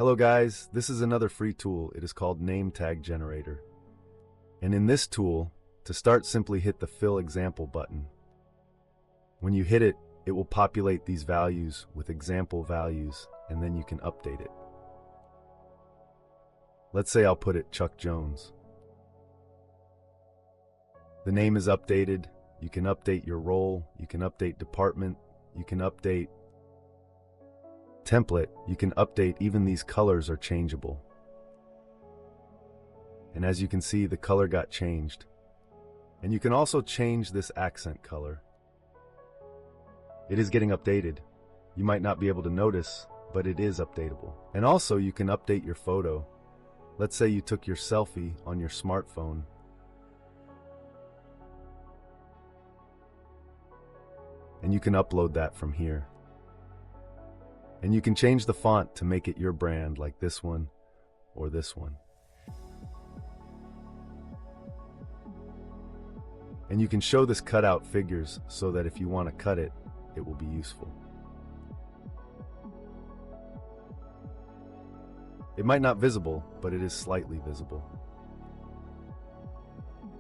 Hello guys, this is another free tool. It is called Name Tag Generator. And in this tool, to start, simply hit the Fill Example button. When you hit it, it will populate these values with example values, and then you can update it. Let's say I'll put it Chuck Jones. The name is updated. You can update your role, you can update department, you can update template, you can update even these colors are changeable. And as you can see, the color got changed. And you can also change this accent color. It is getting updated. You might not be able to notice, but it is updatable. And also you can update your photo. Let's say you took your selfie on your smartphone. And you can upload that from here. And you can change the font to make it your brand, like this one or this one. And you can show this cutout figures so that if you want to cut it, it will be useful. It might not be visible, but it is slightly visible.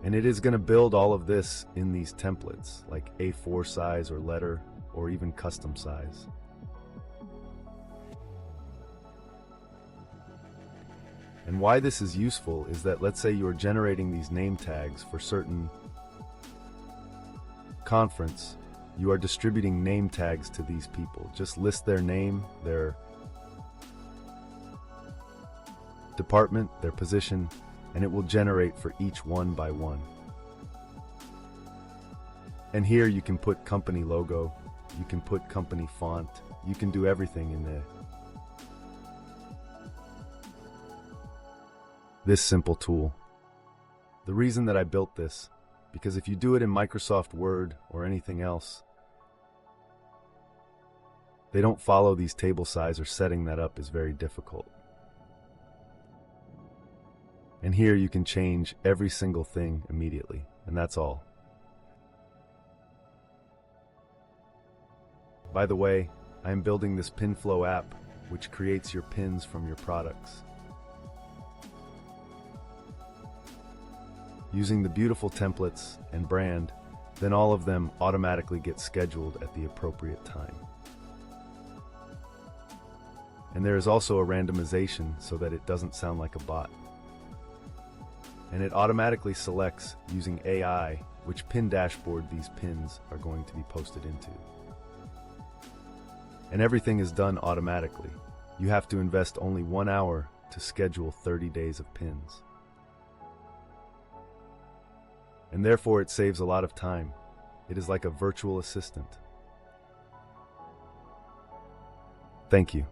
And it is going to build all of this in these templates, like A4 size or letter, or even custom size. And why this is useful is that, let's say you are generating these name tags for certain conference, you are distributing name tags to these people. Just list their name, their department, their position, and it will generate for each one by one. And here you can put company logo, you can put company font, you can do everything in there. This simple tool. The reason that I built this, because if you do it in Microsoft Word or anything else, they don't follow these table size, or setting that up is very difficult. And here you can change every single thing immediately, and that's all. By the way, I am building this pin flow app, which creates your pins from your products. Using the beautiful templates and brand, then all of them automatically get scheduled at the appropriate time. And there is also a randomization so that it doesn't sound like a bot. And it automatically selects, using AI, which pin dashboard these pins are going to be posted into. And everything is done automatically. You have to invest only 1 hour to schedule 30 days of pins. And therefore it saves a lot of time. It is like a virtual assistant. Thank you.